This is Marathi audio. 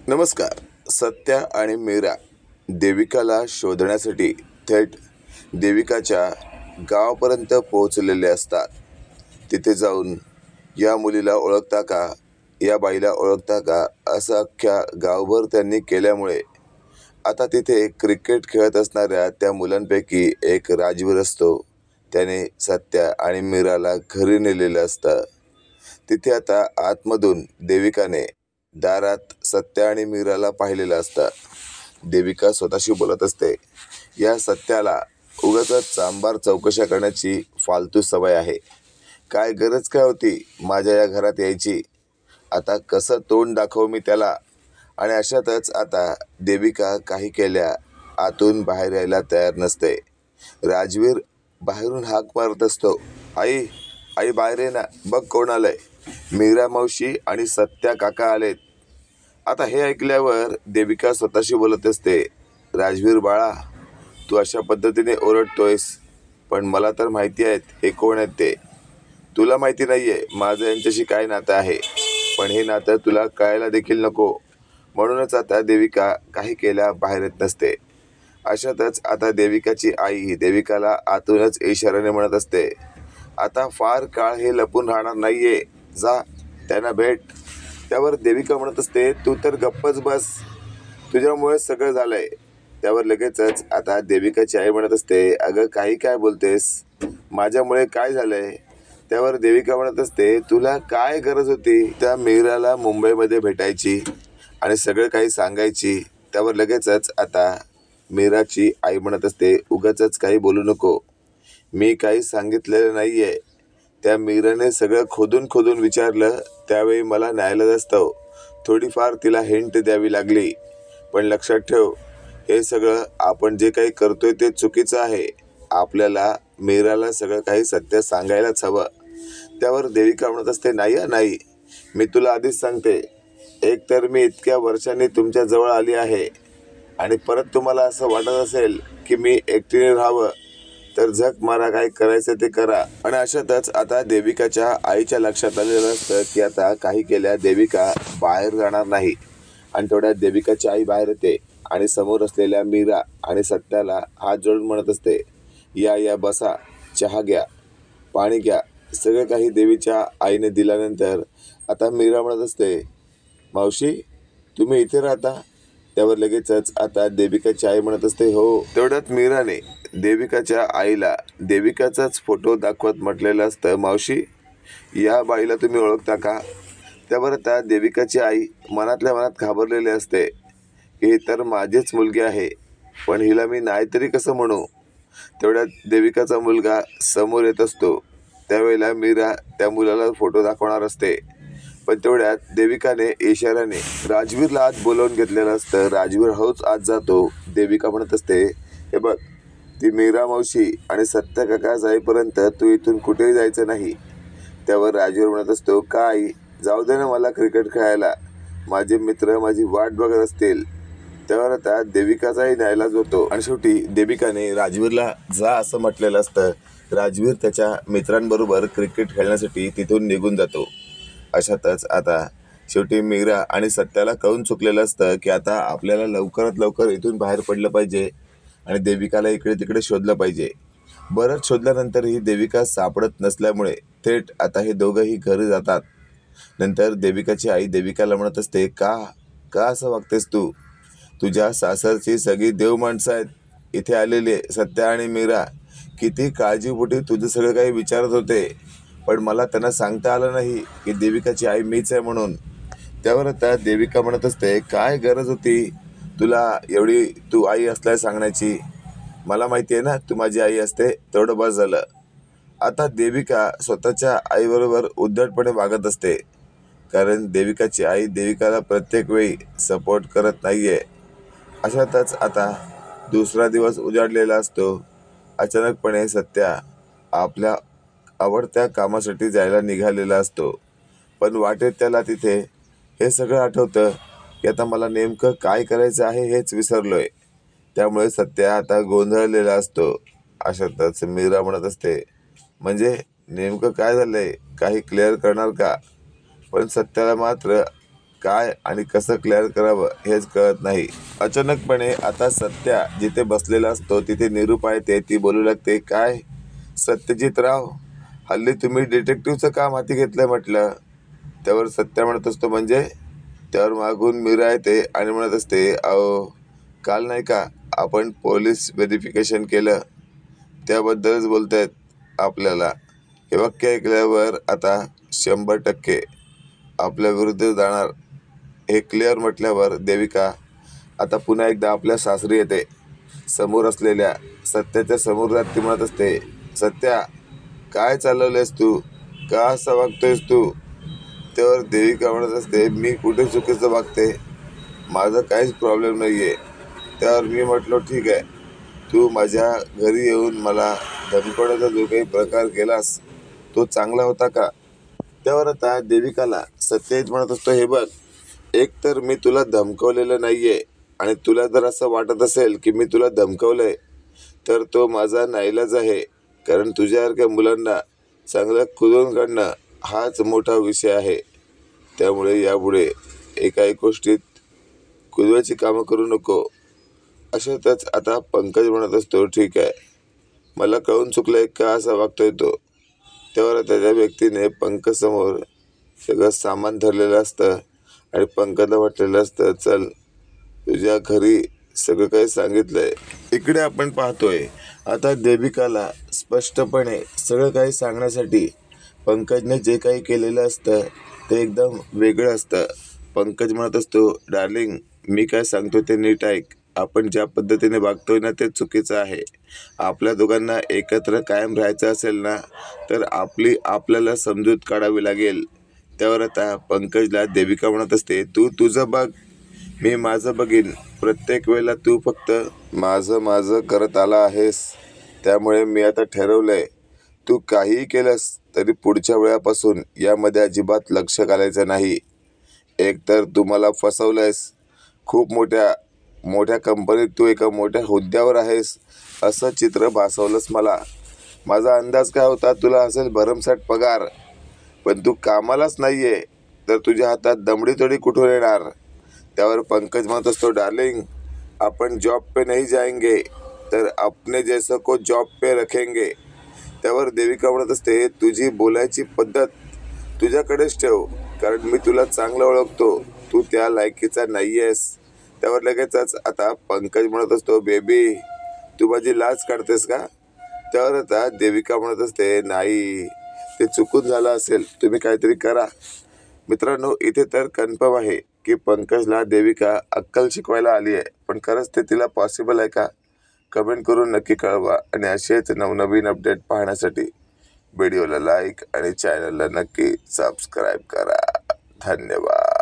नमस्कार. सत्या आणि मीरा देविकाला शोधण्यासाठी थेट देविकाच्या गावापर्यंत पोहोचलेले असतात. तिथे जाऊन या मुलीला ओळखता का, या बाईला ओळखता का, असं अख्ख्या गावभर त्यांनी केल्यामुळे आता तिथे क्रिकेट खेळत असणाऱ्या त्या मुलांपैकी एक राजवीर असतो. त्याने सत्या आणि मीराला घरी नेलेलं असतं. तिथे आता आतमधून देविकाने दारात सत्या आणि मीराला पाहिलेलं असतं. देविका स्वतःशी बोलत असते, या सत्याला उगाचच चांबार चौकशा करण्याची फालतू सवय आहे. काय गरज काय होती माझ्या या घरात यायची? आता कसं तोंड दाखवू मी त्याला? आणि अशातच आता देविका काही केल्या आतून बाहेर यायला तयार नसते. राजवीर बाहेरून हाक मारत असतो, आई आई बाहेर ये ना, बघ कोण आलंय. मीरा मावशी आणि सत्या काका आलेत. आता हे ऐकल्यावर देविका स्वतःशी बोलत असते, राजवीर बाळा, तू अशा पद्धतीने ओरडतोयस, पण मला तर माहिती आहेत हे कोण आहेत ते. तुला माहिती नाहीये माझं यांच्याशी काय नातं आहे, पण हे नातं तुला कळायला देखील नको. म्हणूनच आता देविका काही केल्या बाहेर येत नसते. अशातच आता देविकाची आई देविकाला आतूनच इशाऱ्याने म्हणत असते, आता फार काळ हे लपून राहणार नाहीये, जा त्यांना भेट. त्यावर देविका म्हणत असते, तू तर गप्पच बस, तुझ्यामुळे सगळं झालंय. त्यावर लगेचच आता देविकाची आई म्हणत असते, अगं काही काय बोलतेस, माझ्यामुळे काय झालंय? त्यावर देविका म्हणत असते, तुला काय गरज होती त्या मीराला मुंबईमध्ये भेटायची आणि सगळं काही सांगायची? त्यावर लगेचच आता मीराची आई म्हणत असते, उगाचच काही बोलू नको, मी काही सांगितलेलं नाहीये. त्या मीराने सगळं खोदून खोदून विचारलं, त्यावेळी मला न्यायालयास्तव थोडीफार तिला हिंट द्यावी लागली. पण लक्षात ठेव, हे सगळं आपण जे काही करतोय ते चुकीचं आहे. आपल्याला मीराला सगळं काही सत्य सांगायलाच हवं. त्यावर देविका म्हणत असते, नाही नाही, मी तुला आधीच सांगते, एक तर मी इतक्या वर्षांनी तुमच्या जवळ आली आहे आणि परत तुम्हाला असं वाटत असेल की मी एकटीने राहावं तर झक मारा, काय करायचं ते करा. आणि अशातच आता देविकाच्या आईच्या लक्षात आलेलं असतं की आता काही केल्या देविका बाहेर जाणार नाही. आणि तेवढ्यात देविकाची आई बाहेर येते आणि समोर असलेल्या मीरा आणि सत्याला हात जोडून म्हणत असते, या या बसा, चहा घ्या, पाणी घ्या. सगळं काही देवीच्या आईने दिल्यानंतर आता मीरा म्हणत असते, मावशी तुम्ही इथे राहता? त्यावर लगेचच आता देविकाची आई म्हणत असते, हो. तेवढ्यात मीराने देविकाच्या आईला देविकाचाच फोटो दाखवत म्हटलेलं असतं, मावशी या बाईला तुम्ही ओळखता का? त्यावर आता देविकाची आई मनातल्या मनात घाबरलेली असते की ही तर माझीच मुलगी आहे, पण हिला मी नाही तरी कसं म्हणू. तेवढ्यात देविकाचा मुलगा समोर येत असतो. त्यावेळेला मीरा त्या मुलाला फोटो दाखवणार असते, पण तेवढ्यात देविकाने इशाऱ्याने राजवीरला आत बोलावून घेतलेलं असतं. राजवीर हळूच आत जातो. देविका म्हणत असते, हे बघ, ती मीरा मावशी आणि सत्या काका जाईपर्यंत तू इथून कुठेही जायचं नाही. त्यावर राजवीर म्हणत असतो, का आई, जाऊ दे ना मला क्रिकेट खेळायला, माझे मित्र माझी वाट बघत असतील. त्यावर आता देविकाचाही न्यायलाच होतो आणि शेवटी देविकाने राजवीरला जा असं म्हटलेलं असतं. राजवीर त्याच्या मित्रांबरोबर क्रिकेट खेळण्यासाठी तिथून निघून जातो. अशातच आता शेवटी मीरा आणि सत्याला कळून चुकलेलं असतं की आता आपल्याला लवकरात लवकर इथून बाहेर पडलं पाहिजे आणि देविकाला इकडे तिकडे शोधलं पाहिजे. बरंच शोधल्यानंतरही देविका सापडत नसल्यामुळे थेट आता हे दोघंही घरी जातात. नंतर देविकाची आई देविकाला म्हणत असते, का का असं वागतेस तू? तुझ्या सासरची सगळी देव माणसं आहेत इथे आलेले, सत्या आणि मीरा किती काळजीपोटी तुझं सगळं काही विचारत होते, पण मला त्यांना सांगता आलं नाही की देविकाची आई मीच आहे म्हणून. त्यावर आता देविका म्हणत असते, काय गरज होती तुला एवढी तू आई असल्यास सांगण्याची? मला माहिती आहे ना तू माझी आई असते, तेवढं बस झालं. आता देविका स्वतःच्या आईबरोबर उद्धटपणे वागत असते, कारण देविकाची आई देविकाला प्रत्येक वेळी सपोर्ट करत नाहीये. अशातच आता दुसरा दिवस उजाडलेला असतो. अचानकपणे सत्या आपल्या आवडत्या कामासाठी जायला निघालेला असतो, पण वाटेत त्याला तिथे हे सगळं आठवतं की आता मला नेमकं काय करायचं आहे हेच विसरलोय. त्यामुळे सत्या आता गोंधळलेला असतो. अशातच मीरा म्हणत असते, म्हणजे नेमकं काय झालंय, काही क्लिअर करणार का? पण सत्याला मात्र काय आणि कसं क्लिअर करावं हेच कळत नाही. अचानकपणे आता सत्या जिथे बसलेला असतो तिथे निरूपा येते. ती बोलू लागते, काय सत्यजितराव, हल्ली तुम्ही डिटेक्टिव्हचं काम हाती घेतलंय म्हटलं. त्यावर सत्या म्हणत असतो, म्हणजे? त्यावर मागून मीरा येते आणि म्हणत असते, अहो काल नाही का आपण पोलीस व्हेरिफिकेशन केलं, त्याबद्दलच बोलतायत आपल्याला. हे वाक्य ऐकल्यावर आता 100% आपल्या विरुद्ध जाणार हे क्लिअर म्हटल्यावर देविका आता पुन्हा एकदा आपल्या सासरी येते. समोर असलेल्या सत्याच्या समोर जात ती म्हणत असते, सत्या काय चालवलंयस तू, का असं वागतोयस तू? त्यावर देविका म्हणत असते, मी कुठे चुकीचं वागते, माझं काहीच प्रॉब्लेम नाही आहे. त्यावर मी म्हटलो, ठीक आहे, तू माझ्या घरी येऊन मला धमकवण्याचा जो काही प्रकार केलास तो चांगला होता का? त्यावर आता देविकाला सत्यजित म्हणत असतो, हे बघ, एक तर मी तुला धमकवलेलं नाही आहे आणि तुला जर असं वाटत असेल की मी तुला धमकवलंय तर तो माझा नाईलाज आहे. कारण तुझ्यासारख्या मुलांना चांगलं कुजवून काढणं हाच मोठा विषय आहे. त्यामुळे यापुढे एकाही गोष्टीत कुजवायची कामं करू नको. अशातच आता पंकज म्हणत असतो, ठीक आहे, मला कळून चुकलंय का असा वागतोय तो. त्यावर त्याच्या व्यक्तीने पंकजसमोर सगळं सामान धरलेलं असतं आणि पंकजला वाटलेलं असतं, चल तुझ्या घरी सगळं काही सांगितलंय. इकडे आपण पाहतोय आता देविकाला स्पष्टपणे सगळं काही सांगण्यासाठी पंकजने जे काही केलेलं असतं ते एकदम वेगळं असतं. पंकज म्हणत असतो, डार्लिंग, मी काय सांगतो ते नीट ऐक. आपण ज्या पद्धतीने वागतोय ना ते चुकीचं आहे. आपल्या दोघांना एकत्र कायम राहायचं असेल ना तर आपल्याला समजूत काढावी लागेल. त्यावर आता पंकजला देविका म्हणत असते, तू तुझं बघ, मी माझं बघीन. प्रत्येक वेळेला तू फक्त माझं माझं करत आला आहेस. त्यामुळे मी आता ठरवलंय, तू काहीही केलंस तरी पुढच्या वेळापासून यामध्ये अजिबात लक्ष घालायचं नाही. एकतर तू मला फसवलंयस, खूप मोठ्या कंपनीत तू एका मोठ्या हुद्द्यावर आहेस असं चित्र भासवलंस मला. माझा अंदाज काय होता, तुला असेल भरमसाठ पगार, पण तू कामालाच नाही आहे तर तुझ्या हातात दमडी तोडी कुठून येणार? त्यावर पंकज म्हणत असतो, डार्लिंग, आपण जॉब पे नहीं जाएंगे तर अपने जैसे को जॉब पे रखेंगे. त्यावर देविका म्हणत असते, तुझी बोलायची पद्धत तुझ्याकडेच ठेव, कारण मी तुला चांगलं ओळखतो, तू त्या लायकीचा नाही आहेस. त्यावर लगेचच आता पंकज म्हणत असतो, बेबी, तू माझी लाज काढतेस का? त्यावर आता देविका म्हणत असते, नाही, ते चुकून झालं असेल, तुम्ही काहीतरी करा. मित्रांनो, इथे तर कन्फर्म आहे की पंकजला देविका अक्कल शिकवायला आली आहे, पण खरंच ते तिला पॉसिबल आहे का? कमेंट करून नक्की कळवा आणि असेच नवनवीन अपडेट पाहण्यासाठी व्हिडिओला लाईक आणि चॅनलला नक्की सबस्क्राईब करा. धन्यवाद.